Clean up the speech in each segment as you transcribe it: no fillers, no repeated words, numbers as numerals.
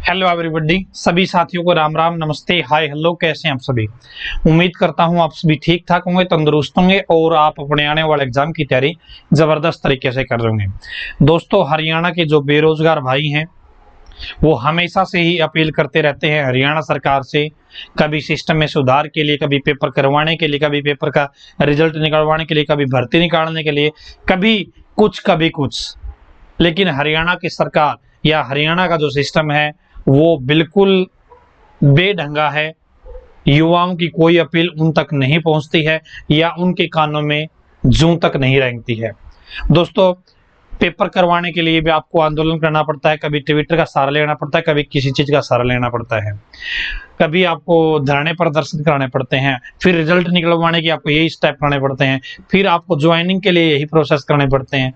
Hello everybody, सभी साथियों को राम राम, नमस्ते, हाय, हेलो। कैसे हैं आप सभी? उम्मीद करता हूं आप सभी ठीक ठाक होंगे, तंदुरुस्त होंगे और आप अपने आने वाले एग्जाम की तैयारी जबरदस्त तरीके से कर रहे होंगे। दोस्तों, हरियाणा के जो बेरोजगार भाई हैं वो हमेशा से ही अपील करते रहते हैं हरियाणा सरकार से, कभी सिस्टम में सुधार के लिए, कभी पेपर करवाने के लिए, कभी पेपर का रिजल्ट निकलवाने के लिए, कभी भर्ती निकालने के लिए, कभी कुछ। लेकिन हरियाणा की सरकार या हरियाणा का जो सिस्टम है वो बिल्कुल बेढंगा है। युवाओं की कोई अपील उन तक नहीं पहुंचती है या उनके कानों में जूं तक नहीं रेंगती है। दोस्तों, पेपर करवाने के लिए भी आपको आंदोलन करना पड़ता है, कभी ट्विटर का सहारा लेना पड़ता है, कभी किसी चीज का सहारा लेना पड़ता है, कभी आपको धरने प्रदर्शन कराने पड़ते हैं, फिर रिजल्ट निकलवाने की आपको यही स्टेप करने पड़ते हैं, फिर आपको ज्वाइनिंग के लिए यही प्रोसेस करने पड़ते हैं।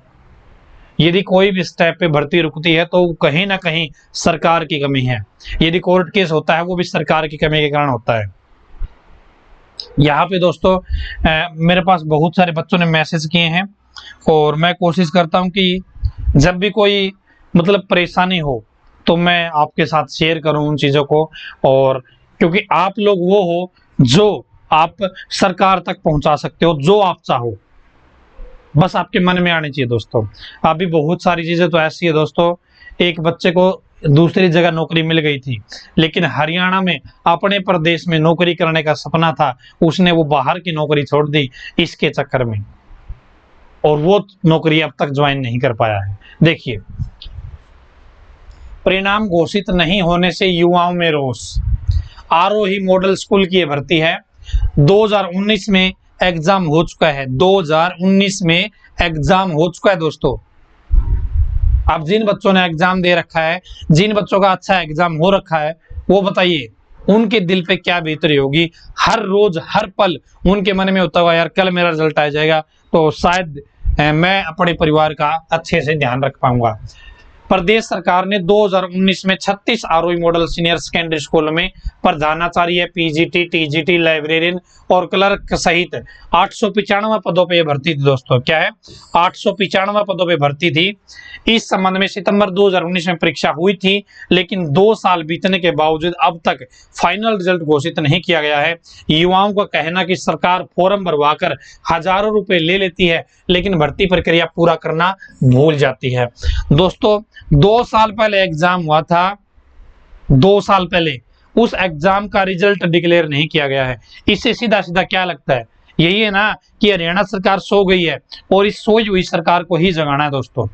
यदि कोई भी स्टेप पे भर्ती रुकती है तो कहीं ना कहीं सरकार की कमी है। यदि कोर्ट केस होता है वो भी सरकार की कमी के कारण होता है। यहाँ पे दोस्तों मेरे पास बहुत सारे बच्चों ने मैसेज किए हैं और मैं कोशिश करता हूँ कि जब भी कोई परेशानी हो तो मैं आपके साथ शेयर करूँ उन चीज़ों को, और क्योंकि आप लोग वो हो जो आप सरकार तक पहुंचा सकते हो, जो आप चाहो, बस आपके मन में आनी चाहिए। दोस्तों, अभी बहुत सारी चीजें तो ऐसी है दोस्तों, एक बच्चे को दूसरी जगह नौकरी मिल गई थी, लेकिन हरियाणा में अपने प्रदेश में नौकरी करने का सपना था, उसने वो बाहर की नौकरी छोड़ दी इसके चक्कर में, और वो नौकरी अब तक ज्वाइन नहीं कर पाया है। देखिए, परिणाम घोषित नहीं होने से युवाओं में रोष। आरोही मॉडल स्कूल की भर्ती है, 2019 में एग्जाम हो चुका है, 2019 में एग्जाम हो चुका है दोस्तों। अब जिन बच्चों ने एग्जाम दे रखा है, जिन बच्चों का अच्छा एग्जाम हो रखा है, वो बताइए उनके दिल पे क्या बीतती होगी। हर रोज हर पल उनके मन में होता हुआ, यार कल मेरा रिजल्ट आ जाएगा तो शायद मैं अपने परिवार का अच्छे से ध्यान रख पाऊंगा। प्रदेश सरकार ने 2019 में 36 आरोही मॉडल सीनियर सेकेंडरी स्कूल में प्रधानाचार्य, पीजीटी, टीजीटी, लाइब्रेरियन और क्लर्क सहित 895 पदों पे भर्ती थी। दोस्तों, क्या है? 895 पदों पे भर्ती थी। इस संबंध में सितंबर 2019 में परीक्षा हुई थी, लेकिन 2 साल बीतने के बावजूद अब तक फाइनल रिजल्ट घोषित नहीं किया गया है। युवाओं का कहना कि सरकार फॉर्म भरवाकर हजारों रुपए ले लेती है, लेकिन भर्ती प्रक्रिया पूरा करना भूल जाती है। दोस्तों, 2 साल पहले एग्जाम हुआ था, 2 साल पहले उस एग्जाम का रिजल्ट डिक्लेयर नहीं किया गया है। इससे सीधा सीधा क्या लगता है? यही है ना कि हरियाणा सरकार सो गई है और इस सोई हुई सरकार को ही जगाना है। दोस्तों,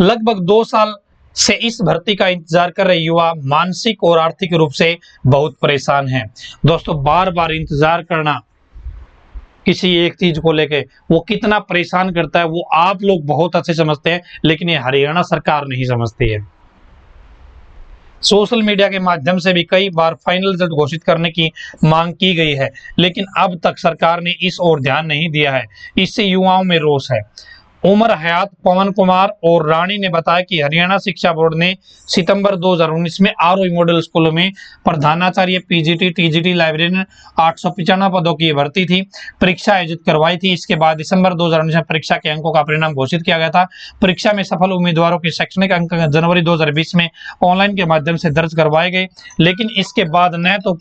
लगभग 2 साल से इस भर्ती का इंतजार कर रहे युवा मानसिक और आर्थिक रूप से बहुत परेशान हैं। दोस्तों, बार बार इंतजार करना किसी एक चीज को लेके वो कितना परेशान करता है वो आप लोग बहुत अच्छे समझते हैं, लेकिन ये हरियाणा सरकार नहीं समझती है। सोशल मीडिया के माध्यम से भी कई बार फाइनल रिजल्ट घोषित करने की मांग की गई है, लेकिन अब तक सरकार ने इस ओर ध्यान नहीं दिया है। इससे युवाओं में रोष है। उमर हयात, पवन कुमार और रानी ने बताया कि हरियाणा शिक्षा बोर्ड ने सितंबर 2019 में आरोही मॉडल स्कूलों में प्रधानाचार्य, पीजीटी, टीजीटी, लाइब्रेरियन 895 पदों की भर्ती थी, परीक्षा आयोजित करवाई थी। इसके बाद दिसंबर 2019 में परीक्षा के अंकों का परिणाम घोषित किया गया था। परीक्षा में सफल उम्मीदवारों के शैक्षणिक अंक जनवरी 2020 में ऑनलाइन के माध्यम से दर्ज करवाए गए, लेकिन इसके बाद न तो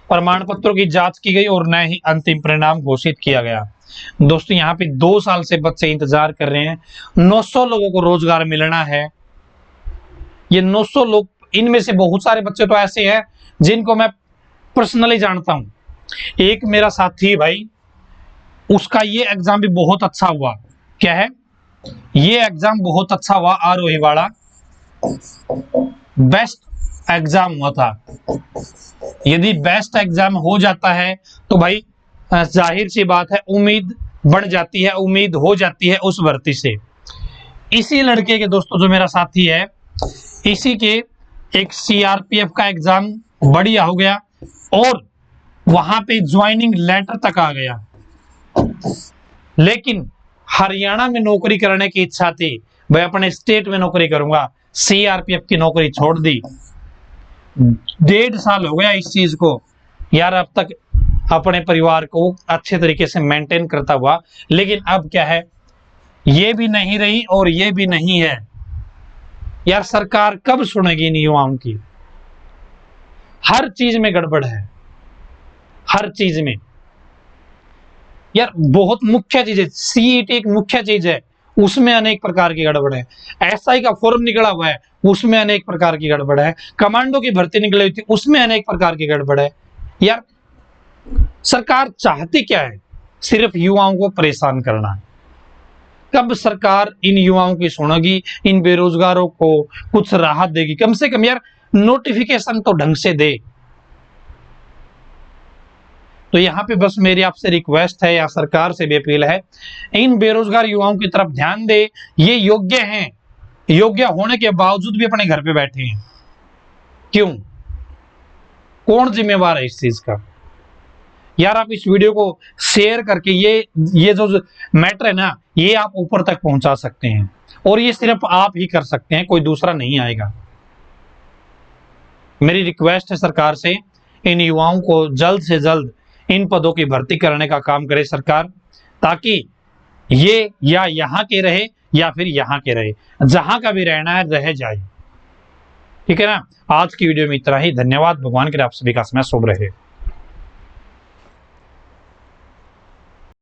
प्रमाण पत्रों की जांच की गई और न ही अंतिम परिणाम घोषित किया गया। दोस्तों, यहाँ पे 2 साल से बच्चे इंतजार कर रहे हैं। 900 लोगों को रोजगार मिलना है। ये 900 लोग, इनमें से बहुत सारे बच्चे तो ऐसे हैं जिनको मैं पर्सनली जानता हूं। एक मेरा साथी भाई, उसका ये एग्जाम भी बहुत अच्छा हुआ। क्या है? ये एग्जाम बहुत अच्छा हुआ, आरोही वाला बेस्ट एग्जाम हुआ था। यदि बेस्ट एग्जाम हो जाता है तो भाई जाहिर सी बात है, उम्मीद बढ़ जाती है, उम्मीद हो जाती है उस भर्ती से। इसी लड़के के दोस्तों, जो मेरा साथी है, इसी के एक सीआरपीएफ का एग्जाम बढ़िया हो गया और वहां पे ज्वाइनिंग लेटर तक आ गया, लेकिन हरियाणा में नौकरी करने की इच्छा थी, भाई अपने स्टेट में नौकरी करूंगा, सीआरपीएफ की नौकरी छोड़ दी। 1.5 साल हो गया इस चीज को, यार अब तक अपने परिवार को अच्छे तरीके से मेंटेन करता हुआ, लेकिन अब क्या है, ये भी नहीं रही और ये भी नहीं है। यार सरकार कब सुनेगी इन युवाओं की? हर चीज में गड़बड़ है, हर चीज में। यार बहुत मुख्य चीज है, सीईटी एक मुख्य चीज है, उसमें अनेक प्रकार की गड़बड़ है। एसआई का फॉर्म निकला हुआ है, उसमें अनेक प्रकार की गड़बड़ है। कमांडो की भर्ती निकली हुई थी, उसमें अनेक प्रकार की गड़बड़ है। यार सरकार चाहती क्या है? सिर्फ युवाओं को परेशान करना। कब सरकार इन युवाओं की सुनेगी? इन बेरोजगारों को कुछ राहत देगी? कम से कम यार नोटिफिकेशन तो ढंग से दे। तो यहाँ पे बस मेरी आपसे रिक्वेस्ट है या सरकार से भी अपील है, इन बेरोजगार युवाओं की तरफ ध्यान दे। ये योग्य हैं, योग्य होने के बावजूद भी अपने घर पे बैठे हैं। क्यों? कौन जिम्मेवार है इस चीज का? यार आप इस वीडियो को शेयर करके ये जो मैटर है ना, ये आप ऊपर तक पहुंचा सकते हैं, और ये सिर्फ आप ही कर सकते हैं, कोई दूसरा नहीं आएगा। मेरी रिक्वेस्ट है सरकार से, इन युवाओं को जल्द से जल्द इन पदों की भर्ती करने का काम करे सरकार, ताकि ये या यहाँ के रहे या फिर यहाँ के रहे, जहां का भी रहना है रह जाए। ठीक है ना? आज की वीडियो में इतना ही। धन्यवाद। भगवान करे आप सभी का समय शुभ रहे।